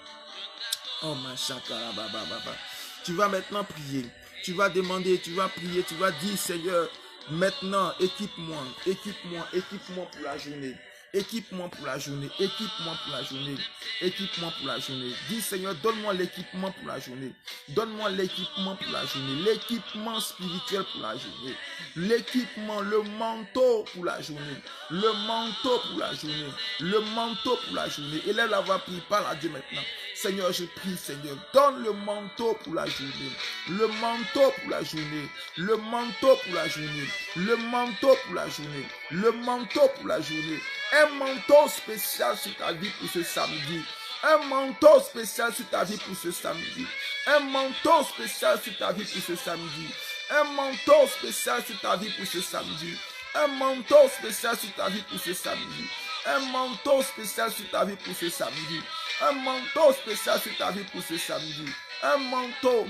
Oh ma chakara baba baba. Tu vas maintenant prier. Tu vas demander, tu vas prier, tu vas dire Seigneur, maintenant équipe-moi pour la journée. Équipe-moi pour la journée, équipe-moi pour la journée, équipe-moi pour la journée. Dis Seigneur, donne-moi l'équipement pour la journée. Donne-moi l'équipement pour la journée, l'équipement spirituel pour la journée, l'équipement, le manteau pour la journée, le manteau pour la journée, le manteau pour la journée. Élève la voix, prie, parle à Dieu maintenant. Seigneur, je prie, Seigneur, donne le manteau pour la journée, le manteau pour la journée, le manteau pour la journée, le manteau pour la journée, le manteau pour la journée. Un manteau spécial sur ta vie pour ce samedi. Un manteau spécial sur ta vie pour ce samedi. Un manteau spécial sur ta vie pour ce samedi. Un manteau spécial sur ta vie pour ce samedi. Un manteau spécial sur ta vie pour ce samedi. Un manteau spécial sur ta vie pour ce samedi. Un manteau spécial sur ta vie pour ce samedi. Un manteau,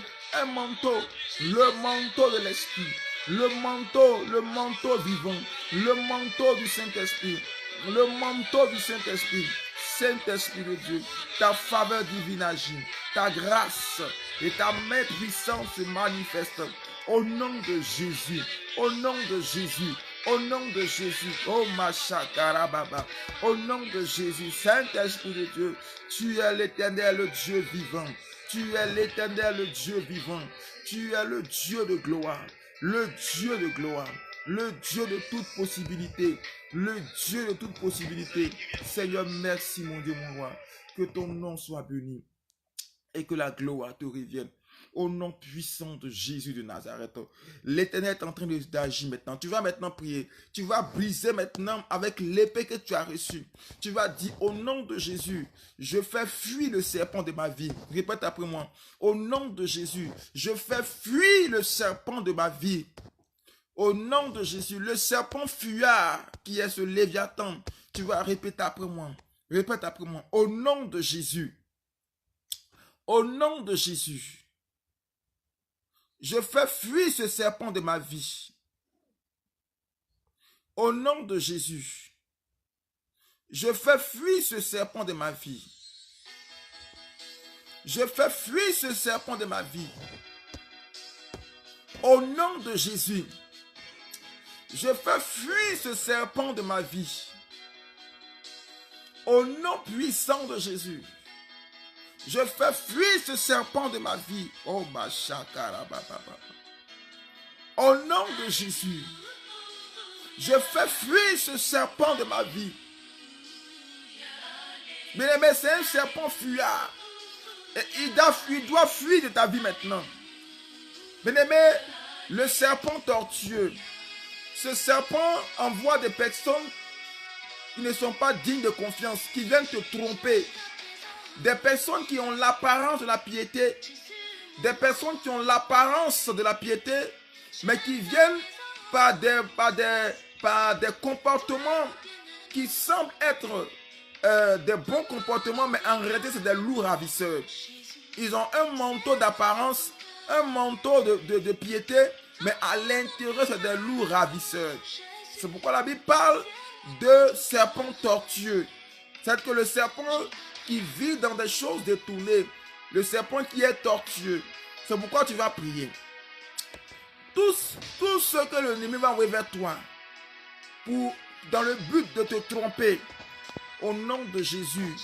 le manteau de l'Esprit, le manteau vivant, le manteau du Saint-Esprit, le manteau du Saint-Esprit. Saint-Esprit de Dieu, ta faveur divine agit, ta grâce et ta main puissante se manifestent au nom de Jésus, au nom de Jésus. Au nom de Jésus, oh ma chakara baba, au nom de Jésus, Saint-Esprit de Dieu, tu es l'Éternel, le Dieu vivant. Tu es l'Éternel, le Dieu vivant. Tu es le Dieu de gloire, le Dieu de gloire, le Dieu de toute possibilité, le Dieu de toute possibilité. Seigneur, merci mon Dieu, mon roi, que ton nom soit béni et que la gloire te revienne. Au nom puissant de Jésus de Nazareth. L'Éternel est en train d'agir maintenant. Tu vas maintenant prier. Tu vas briser maintenant avec l'épée que tu as reçue. Tu vas dire au nom de Jésus, je fais fuir le serpent de ma vie. Répète après moi. Au nom de Jésus, je fais fuir le serpent de ma vie. Au nom de Jésus, le serpent fuyard qui est ce Léviathan Tu vas répéter après moi. Répète après moi. Au nom de Jésus. Au nom de Jésus. Je fais fuir ce serpent de ma vie. Au nom de Jésus. Je fais fuir ce serpent de ma vie. Je fais fuir ce serpent de ma vie. Au nom de Jésus. Je fais fuir ce serpent de ma vie. Au nom puissant de Jésus. Je fais fuir ce serpent de ma vie. Oh, ma chakara, baba. Au nom de Jésus. Je fais fuir ce serpent de ma vie. Bien-aimé, c'est un serpent fuyard. Et il doit fuir de ta vie maintenant. Bien-aimé, le serpent tortueux. Ce serpent envoie des personnes qui ne sont pas dignes de confiance, qui viennent te tromper. Des personnes qui ont l'apparence de la piété. Des personnes qui ont l'apparence de la piété, mais qui viennent par des comportements qui semblent être des bons comportements, mais en réalité, c'est des loups ravisseurs. Ils ont un manteau d'apparence, un manteau de piété, mais à l'intérieur, c'est des loups ravisseurs. C'est pourquoi la Bible parle de serpents tortueux. C'est que le serpent qui vit dans des choses détournées, le serpent qui est tortueux. C'est pourquoi tu vas prier. Tout ce que l'ennemi va envoyer vers toi, dans le but de te tromper, au nom de Jésus,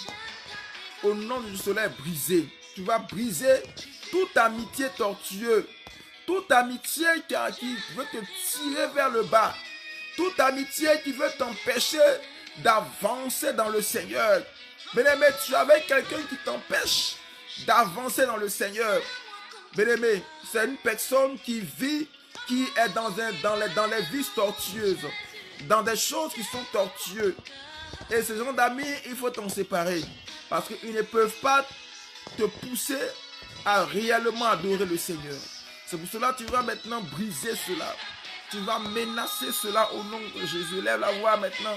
au nom du soleil brisé, tu vas briser toute amitié tortueuse, toute amitié qui veut te tirer vers le bas, toute amitié qui veut t'empêcher d'avancer dans le Seigneur. Bien-aimé, tu avais quelqu'un qui t'empêche d'avancer dans le Seigneur. Bien-aimé, c'est une personne qui vit, qui est dans les vies tortueuses, dans des choses qui sont tortueuses. Et ce genre d'amis, il faut t'en séparer. Parce qu'ils ne peuvent pas te pousser à réellement adorer le Seigneur. C'est pour cela que tu vas maintenant briser cela. Tu vas menacer cela au nom de Jésus. Lève la voix maintenant.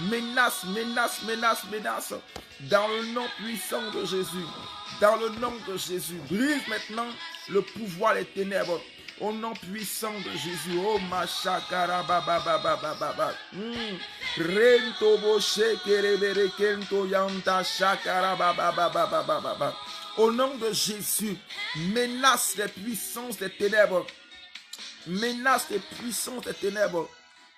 Menace, menace, menace, menace. Dans le nom puissant de Jésus. Dans le nom de Jésus. Brise maintenant le pouvoir des ténèbres. Au nom puissant de Jésus. Oh ma chakara baba baba baba. Rento boche kerebere kento yanta chakara baba baba baba baba. Au nom de Jésus, menace les puissances des ténèbres. Menace les puissances des ténèbres.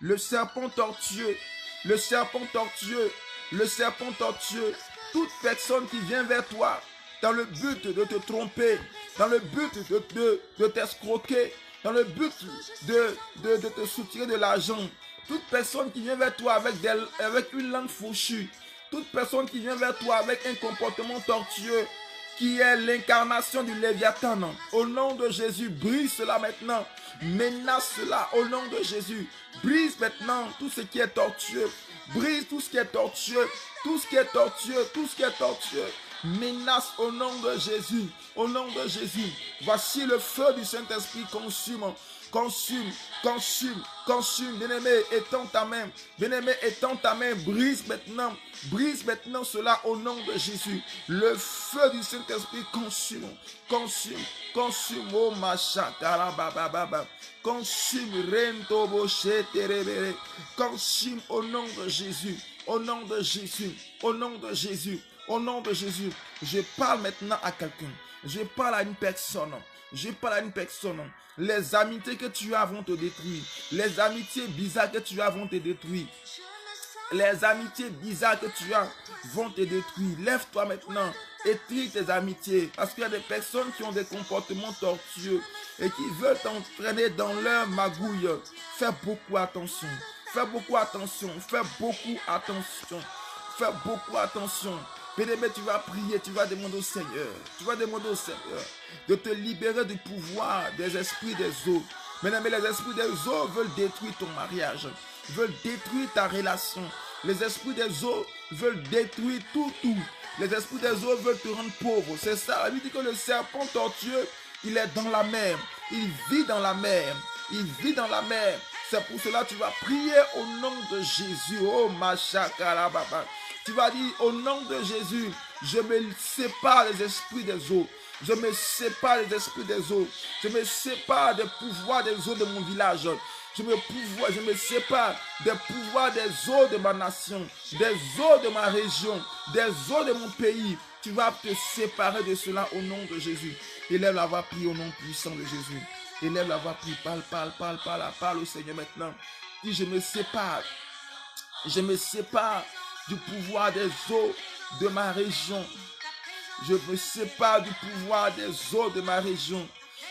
Le serpent tortueux, le serpent tortueux, le serpent tortueux. Toute personne qui vient vers toi dans le but de te tromper, dans le but de t'escroquer, dans le but de te soutirer de l'argent. Toute personne qui vient vers toi avec une langue fauchue, toute personne qui vient vers toi avec un comportement tortueux, qui est l'incarnation du Léviathan. Au nom de Jésus, brise cela maintenant. Menace cela au nom de Jésus. Brise maintenant tout ce qui est tortueux. Brise tout ce qui est tortueux. Tout ce qui est tortueux. Tout ce qui est tortueux. Menace au nom de Jésus. Au nom de Jésus. Voici le feu du Saint-Esprit consume. Consume, consume, consume. Bien-aimé, étends ta main. Bien-aimé, étends ta main. Brise maintenant cela au nom de Jésus. Le feu du Saint-Esprit consume, consume, consume. Oh macha, karabababa. Consume, rento boche terebere. Consume au nom de Jésus. Au nom de Jésus. Au nom de Jésus. Au nom de Jésus. Je parle maintenant à quelqu'un. Je parle à une personne. Je parle à une personne. Les amitiés que tu as vont te détruire. Les amitiés bizarres que tu as vont te détruire. Les amitiés bizarres que tu as vont te détruire. Lève-toi maintenant et trie tes amitiés. Parce qu'il y a des personnes qui ont des comportements tortueux et qui veulent t'entraîner dans leur magouille. Fais beaucoup attention. Fais beaucoup attention. Fais beaucoup attention. Fais beaucoup attention. Bien-aimé, tu vas prier, tu vas demander au Seigneur. Tu vas demander au Seigneur de te libérer du pouvoir des esprits des eaux. Bien-aimé, les esprits des eaux veulent détruire ton mariage, veulent détruire ta relation. Les esprits des eaux veulent détruire tout. Les esprits des eaux veulent te rendre pauvre. C'est ça. La Bible dit que le serpent tortueux, il est dans la mer. Il vit dans la mer. Il vit dans la mer. C'est pour cela que tu vas prier au nom de Jésus. Oh, Machakarababa. Tu vas dire au nom de Jésus, je me sépare des esprits des eaux. Je me sépare des esprits des eaux. Je me sépare des pouvoirs des eaux de mon village. Je me sépare des pouvoirs des eaux de ma nation, des eaux de ma région, des eaux de mon pays. Tu vas te séparer de cela au nom de Jésus. Élève la voix, prie au nom puissant de Jésus. Élève la voix, prie, parle au Seigneur maintenant. Dis, je me sépare du pouvoir des eaux de ma région. Je me sépare du pouvoir des eaux de ma région.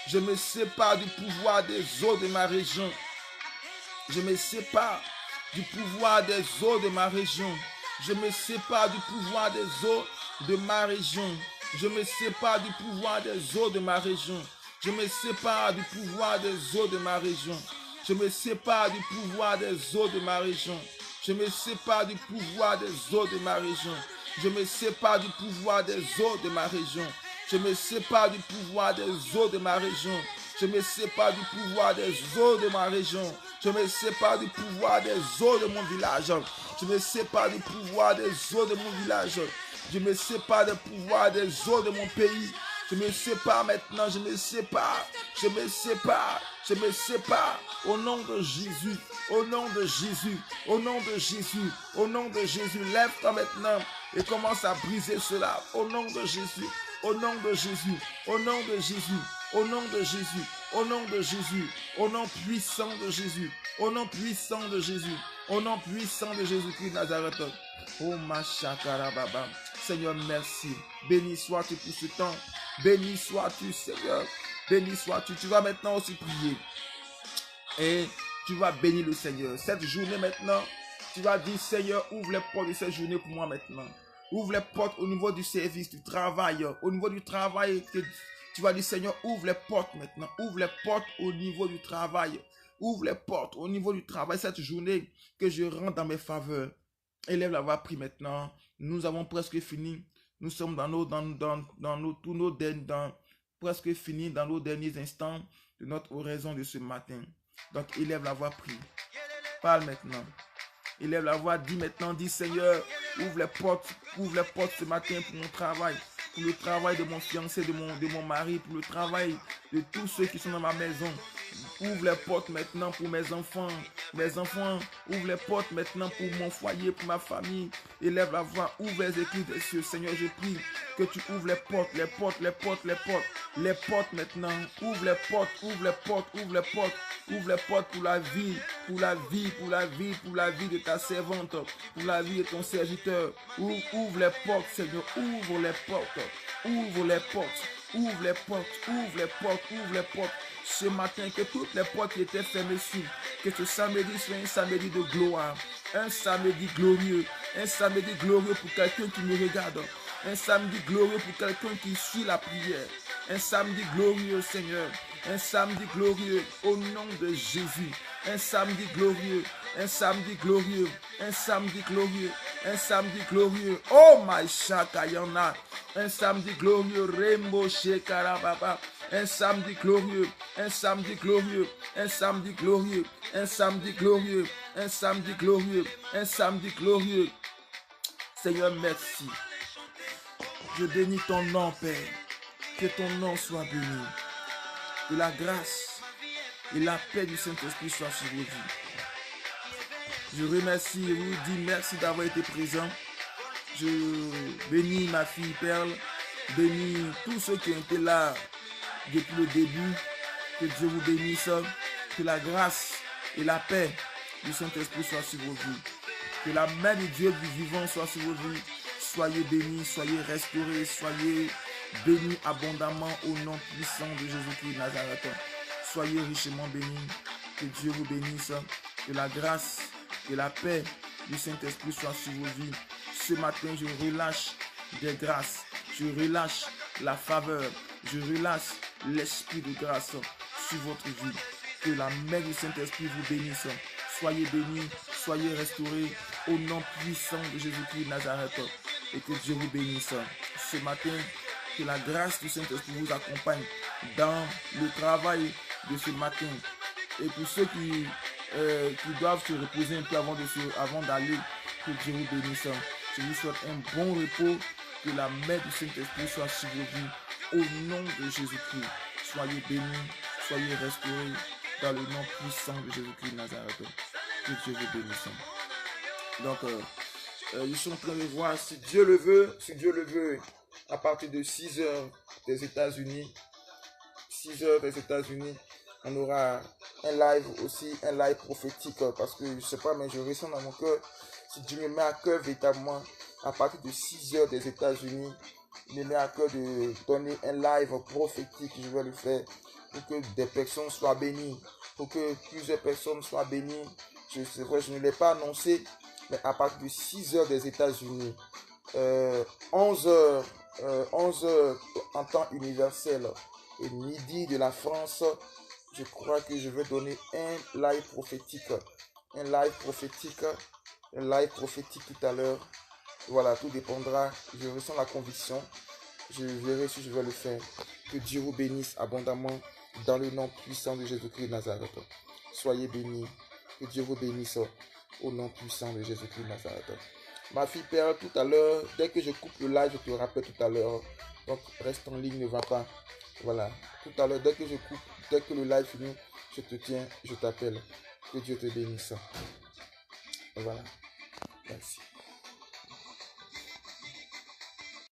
Je me sépare du pouvoir des eaux de ma région. Je me sépare du pouvoir des eaux de ma région. Je me sépare du pouvoir des eaux de ma région. Je me sépare du pouvoir des eaux de ma région. Je me sépare du pouvoir des eaux de ma région. Je me sépare du pouvoir des eaux de ma région. Je me sépare du pouvoir des eaux de ma région. Je me sépare du pouvoir des eaux de ma région. Je me sépare du pouvoir des eaux de ma région. Je me sépare du pouvoir des eaux de ma région. Je me sépare du pouvoir des eaux de mon village. Je me sépare du pouvoir des eaux de mon village. Je me sépare du pouvoir des eaux de mon pays. Je me sépare maintenant, je me sépare, je me sépare, je me sépare au nom de Jésus, au nom de Jésus, au nom de Jésus, au nom de Jésus. Lève-toi maintenant et commence à briser cela au nom de Jésus, au nom de Jésus, au nom de Jésus, au nom de Jésus, au nom de Jésus, au nom puissant de Jésus, au nom puissant de Jésus, au nom puissant de Jésus-Christ de Nazareth. Oh ma chakara baba. Seigneur, merci. Béni sois-tu pour ce temps. Béni sois-tu, Seigneur. Béni sois-tu. Tu vas maintenant aussi prier. Et tu vas bénir le Seigneur. Cette journée maintenant, tu vas dire, Seigneur, ouvre les portes de cette journée pour moi maintenant. Ouvre les portes au niveau du service, du travail. Au niveau du travail, tu vas dire, Seigneur, ouvre les portes maintenant. Ouvre les portes au niveau du travail. Ouvre les portes au niveau du travail. Cette journée que je rentre dans mes faveurs. Élève la voix, prie maintenant. Nous avons presque fini. Nous sommes presque fini dans nos derniers instants de notre oraison de ce matin. Donc, élève la voix, prie. Parle maintenant. Élève la voix, dis maintenant, dis Seigneur, ouvre les portes ce matin pour mon travail, pour le travail de mon fiancé, de mon mari, pour le travail de tous ceux qui sont dans ma maison. Ouvre les portes maintenant pour mes enfants. Mes enfants, ouvre les portes maintenant pour mon foyer, pour ma famille. Élève la voix, ouvre les écrits des cieux. Seigneur, je prie que tu ouvres les portes, les portes, les portes, les portes. Les portes maintenant, ouvre les portes, ouvre les portes, ouvre les portes. Ouvre les portes pour la vie, pour la vie, pour la vie, pour la vie de ta servante, pour la vie de ton serviteur. Ouvre les portes, Seigneur, ouvre les portes, ouvre les portes, ouvre les portes, ouvre les portes, ouvre les portes. Ce matin, que toutes les portes qui étaient fermées sur, que ce samedi soit un samedi de gloire, un samedi glorieux pour quelqu'un qui me regarde, un samedi glorieux pour quelqu'un qui suit la prière, un samedi glorieux, Seigneur, un samedi glorieux au nom de Jésus, un samedi glorieux, un samedi glorieux, un samedi glorieux, un samedi glorieux. Oh my shakayana, un samedi glorieux, Rainbow Shekarababa. Un samedi glorieux, un samedi glorieux, un samedi glorieux, un samedi glorieux, un samedi glorieux, un samedi glorieux. Seigneur, merci. Je bénis ton nom, Père. Que ton nom soit béni. Que la grâce et la paix du Saint-Esprit soient sur vos vies. Je remercie et vous dis merci d'avoir été présent. Je bénis ma fille Perle, bénis tous ceux qui ont été là depuis le début. Que Dieu vous bénisse, que la grâce et la paix du Saint-Esprit soient sur vos vies. Que la main de Dieu du vivant soit sur vos vies. Soyez bénis, soyez restaurés, soyez bénis abondamment au nom puissant de Jésus-Christ de Nazareth. Soyez richement bénis, que Dieu vous bénisse, que la grâce et la paix du Saint-Esprit soient sur vos vies. Ce matin, je relâche des grâces, je relâche la faveur, je relâche l'esprit de grâce sur votre vie. Que la main du Saint-Esprit vous bénisse. Soyez bénis, soyez restaurés au nom puissant de Jésus-Christ de Nazareth. Et que Dieu vous bénisse. Ce matin, que la grâce du Saint-Esprit vous accompagne dans le travail de ce matin. Et pour ceux qui qui doivent se reposer un peu avant d'aller. Que Dieu vous bénisse. Je vous souhaite un bon repos. Que la main du Saint-Esprit soit sur vos vies. Au nom de Jésus-Christ. Soyez bénis, soyez restaurés dans le nom puissant de Jésus-Christ de Nazareth. Que Dieu vous bénisse. Donc, je suis en train de voir, si Dieu le veut, à partir de 6 heures des États-Unis, 6 heures des États-Unis, on aura un live aussi, un live prophétique, parce que je ne sais pas, mais je ressens dans mon cœur, si Dieu me met à cœur véritablement, à partir de 6 heures des États-Unis, il me met à cœur de donner un live prophétique, je vais le faire, pour que des personnes soient bénies, pour que plusieurs personnes soient bénies. C'est vrai, je ne l'ai pas annoncé, mais à partir de 6 heures des États-Unis, 11 heures en temps universel et midi de la France, je crois que je vais donner un live prophétique tout à l'heure. Voilà, tout dépendra, je ressens la conviction, je verrai si je vais le faire. Que Dieu vous bénisse abondamment dans le nom puissant de Jésus-Christ de Nazareth. Soyez bénis, que Dieu vous bénisse au nom puissant de Jésus-Christ de Nazareth. Ma fille père, tout à l'heure, dès que je coupe le live, je te rappelle tout à l'heure. Donc reste en ligne, ne va pas. Voilà, tout à l'heure, dès que je coupe, dès que le live finit, je te tiens, je t'appelle. Que Dieu te bénisse. Voilà, merci.